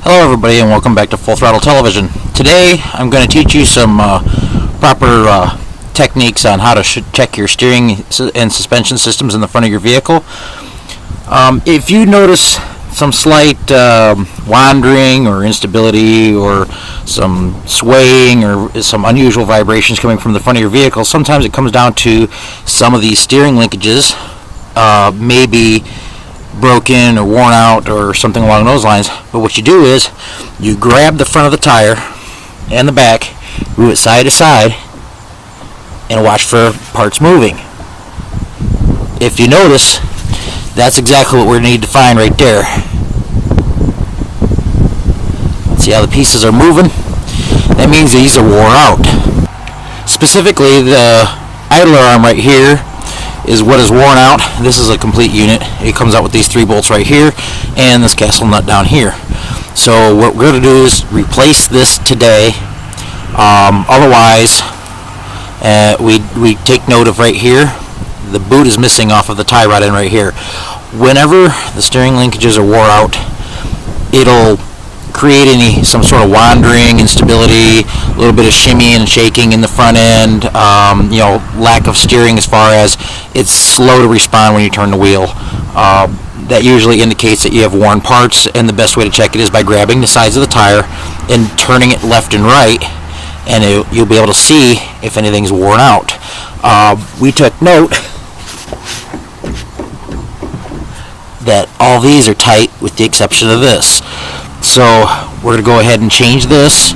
Hello everybody and welcome back to Full Throttle Television. Today I'm going to teach you some proper techniques on how to check your steering and suspension systems in the front of your vehicle. If you notice some slight wandering or instability or some swaying or some unusual vibrations coming from the front of your vehicle, sometimes it comes down to some of these steering linkages may be broken or worn out or something along those lines. But what you do is you grab the front of the tire and the back, move it side to side, and watch for parts moving. If you notice, that's exactly what we need to find right there. See how the pieces are moving? That means these are wore out. Specifically, the idler arm right here is what is worn out. This is a complete unit. It comes out with these 3 bolts right here and this castle nut down here. So what we're going to do is replace this today. Otherwise, we take note of right here, the boot is missing off of the tie rod end right here. Whenever the steering linkages are wore out, it'll create some sort of wandering, instability, a little bit of shimmying and shaking in the front end, lack of steering as far as it's slow to respond when you turn the wheel. That usually indicates that you have worn parts, and the best way to check it is by grabbing the sides of the tire and turning it left and right, and you'll be able to see if anything's worn out. We took note that all these are tight with the exception of this. So we're going to go ahead and change this.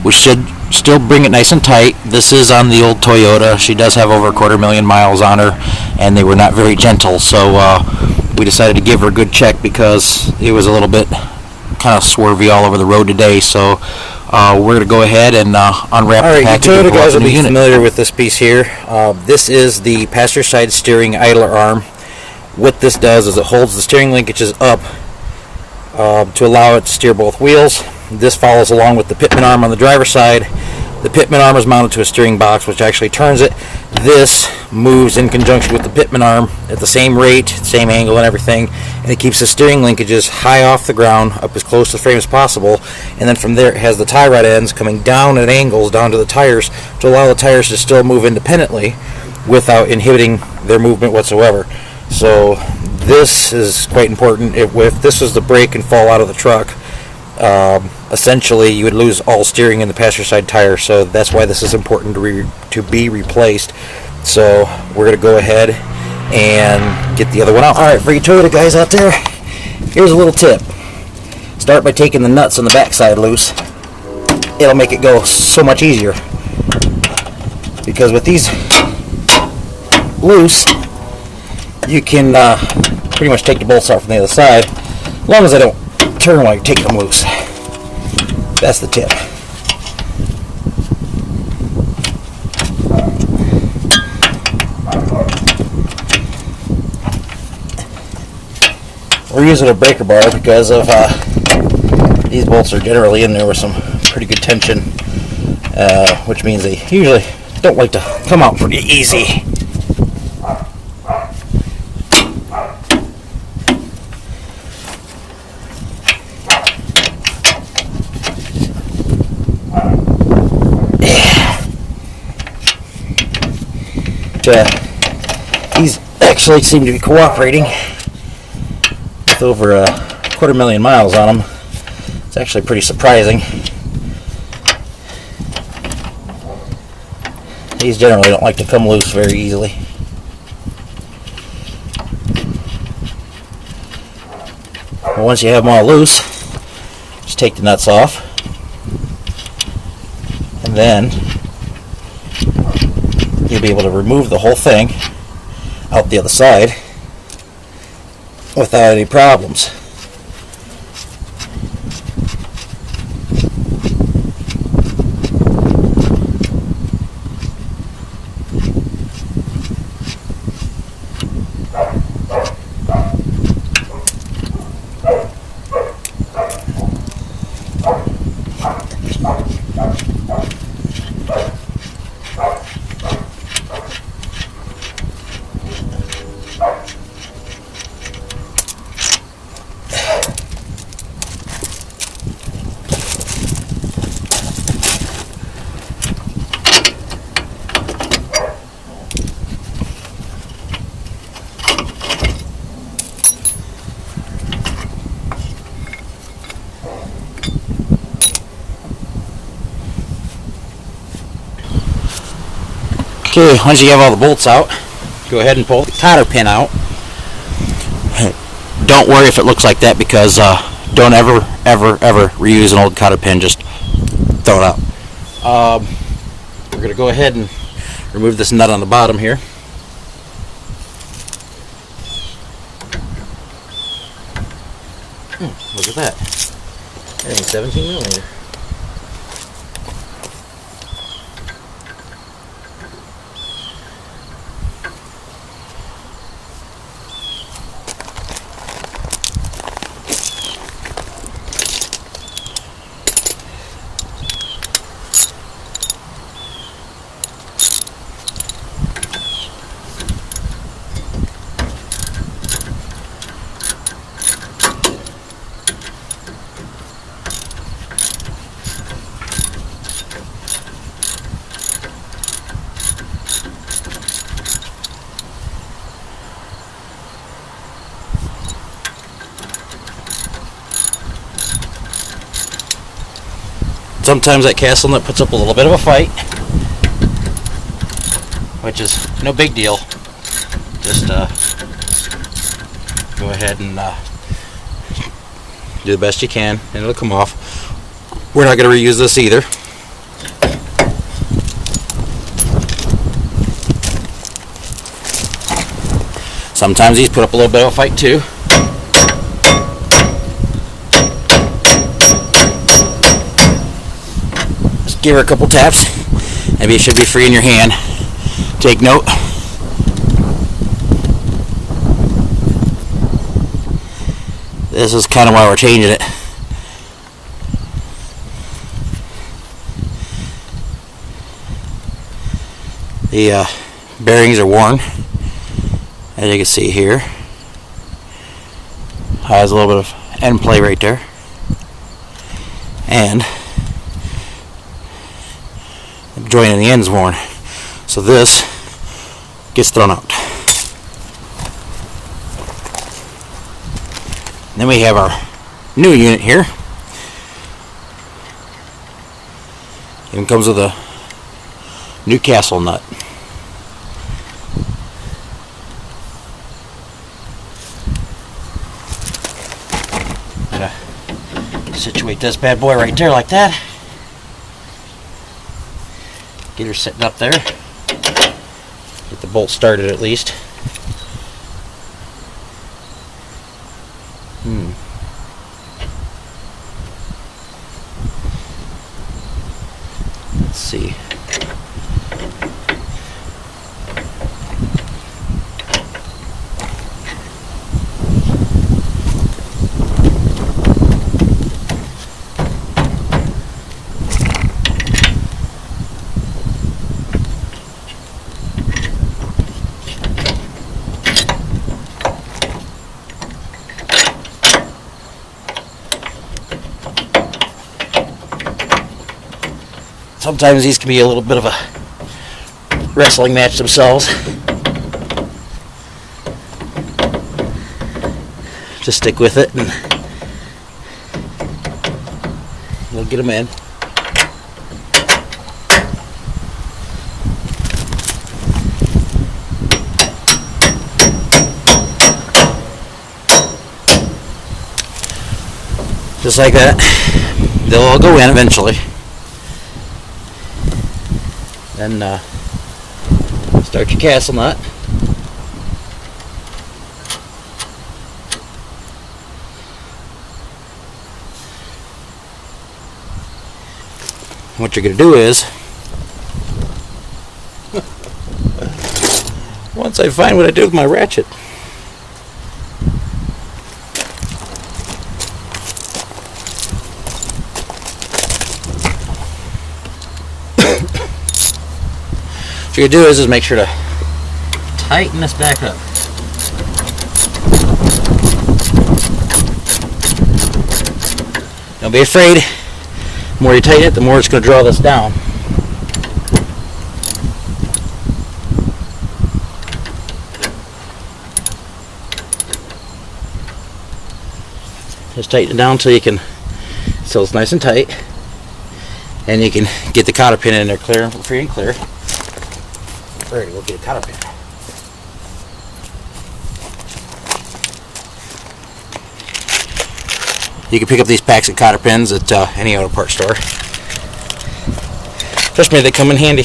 We should still bring it nice and tight. This is on the old Toyota. She does have over 250,000 miles on her, and they were not very gentle. So we decided to give her a good check because it was a little bit kind of swervy all over the road today. So we're going to go ahead and unwrap the package. All right, you Toyota guys will be familiar with this piece here. This is the passenger side steering idler arm. What this does is it holds the steering linkages up to allow it to steer both wheels. This follows along with the pitman arm on the driver's side. The pitman arm is mounted to a steering box which actually turns it. This moves in conjunction with the pitman arm at the same rate, same angle and everything, and it keeps the steering linkages high off the ground, up as close to the frame as possible, and then from there it has the tie rod ends coming down at angles down to the tires to allow the tires to still move independently without inhibiting their movement whatsoever. So this is quite important. If this was to break and fall out of the truck, essentially you would lose all steering in the passenger side tire. So that's why this is important to be replaced. So we're going to go ahead and get the other one out. Alright, for you Toyota guys out there, here's a little tip. Start by taking the nuts on the back side loose. It'll make it go so much easier, because with these loose, you can pretty much take the bolts out from the other side, as long as I don't turn while you're taking them loose. That's the tip. We're using a breaker bar because of these bolts are generally in there with some pretty good tension, which means they usually don't like to come out pretty easy. These actually seem to be cooperating with over 250,000 miles on them. It's actually pretty surprising. These generally don't like to come loose very easily. But once you have them all loose, just take the nuts off, and then you'll be able to remove the whole thing out the other side without any problems. Okay, once you have all the bolts out, go ahead and pull the cotter pin out. Don't worry if it looks like that, because don't ever reuse an old cotter pin. Just throw it out. We're going to go ahead and remove this nut on the bottom here. Look at that. That ain't 17 millimeter. Sometimes that castle nut puts up a little bit of a fight, which is no big deal. Just go ahead and do the best you can, and it'll come off. We're not going to reuse this either. Sometimes these put up a little bit of a fight too. Give her a couple taps. Maybe it should be free in your hand. Take note. This is kind of why we're changing it. The bearings are worn, as you can see here. Has a little bit of end play right there, and the joint in the end is worn, so this gets thrown out. And then we have our new unit here. It comes with a new castle nut. Gotta situate this bad boy right there like that. Get her sitting up there. Get the bolt started at least. Let's see. Sometimes these can be a little bit of a wrestling match themselves. Just stick with it and we'll get them in. Just like that. They'll all go in eventually. Then start your castle nut. What you're going to do is, once I find what I do with my ratchet, what you're going to do is make sure to tighten this back up. Don't be afraid. The more you tighten it, the more it's going to draw this down. Just tighten it down until you can, so it's nice and tight, and you can get the cotter pin in there free and clear. Alright, we'll get a cotter pin. You can pick up these packs of cotter pins at any auto parts store. Trust me, they come in handy.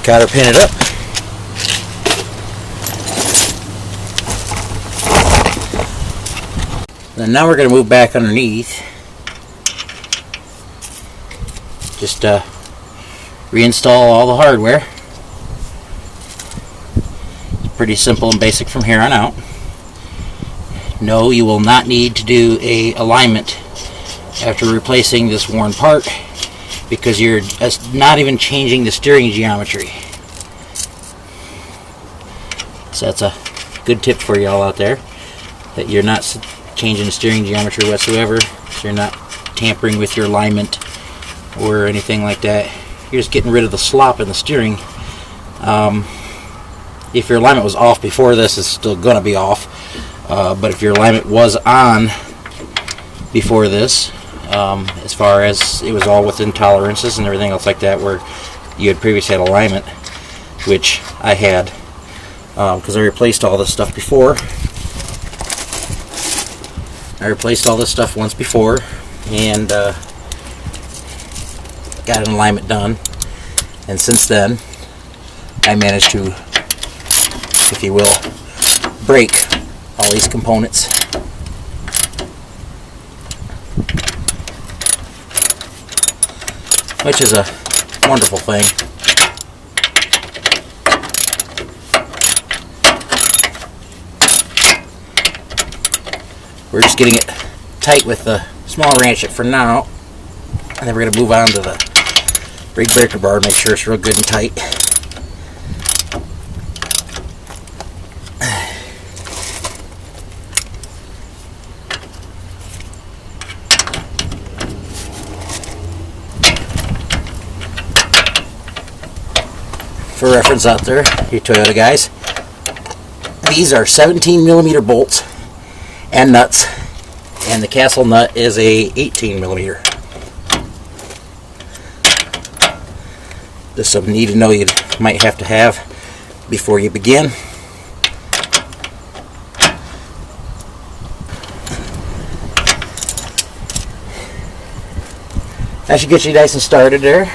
Cotter pin it up. And now we're going to move back underneath. Just reinstall all the hardware. It's pretty simple and basic from here on out. No, you will not need to do a alignment after replacing this worn part, because you're not even changing the steering geometry. So that's a good tip for y'all out there, that you're not changing the steering geometry whatsoever. So you're not tampering with your alignment or anything like that. You're just getting rid of the slop in the steering. If your alignment was off before this, it's still going to be off. But if your alignment was on before this, as far as it was all within tolerances and everything else like that, where you had previously had alignment, which I had, because I replaced all this stuff before. I replaced all this stuff once before, and got an alignment done, and since then I managed to, if you will, break all these components. Which is a wonderful thing. We're just getting it tight with the small ratchet for now, and then we're going to move on to the big breaker bar and make sure it's real good and tight. For reference out there, you Toyota guys, these are 17mm bolts and nuts, and the castle nut is a 18mm. Just something you need to know you might have to have before you begin. That should get you nice and started there.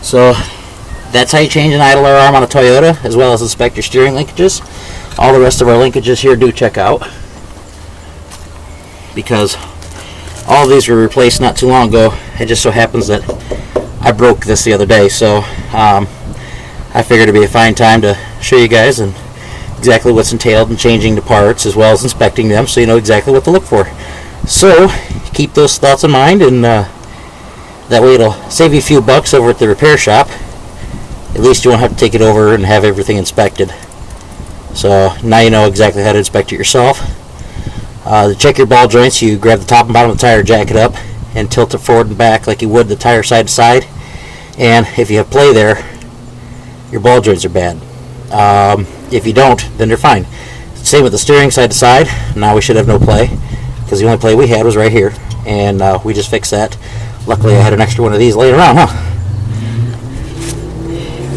So that's how you change an idler arm on a Toyota, as well as inspect your steering linkages. All the rest of our linkages here do check out, because all of these were replaced not too long ago. It just so happens that I broke this the other day, so I figured it'd be a fine time to show you guys and exactly what's entailed in changing the parts, as well as inspecting them, so you know exactly what to look for. So keep those thoughts in mind, and that way it'll save you a few bucks over at the repair shop. At least you won't have to take it over and have everything inspected. So now you know exactly how to inspect it yourself. To check your ball joints, you grab the top and bottom of the tire, jack it up, and tilt it forward and back like you would the tire side to side. And if you have play there, your ball joints are bad. If you don't, then they're fine. Same with the steering side to side. Now we should have no play, because the only play we had was right here, and we just fixed that. Luckily I had an extra one of these laying around, huh?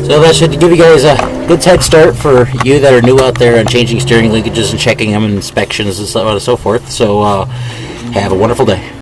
So that should give you guys a good head start for you that are new out there on changing steering linkages and checking them and inspections and so on and so forth. So have a wonderful day.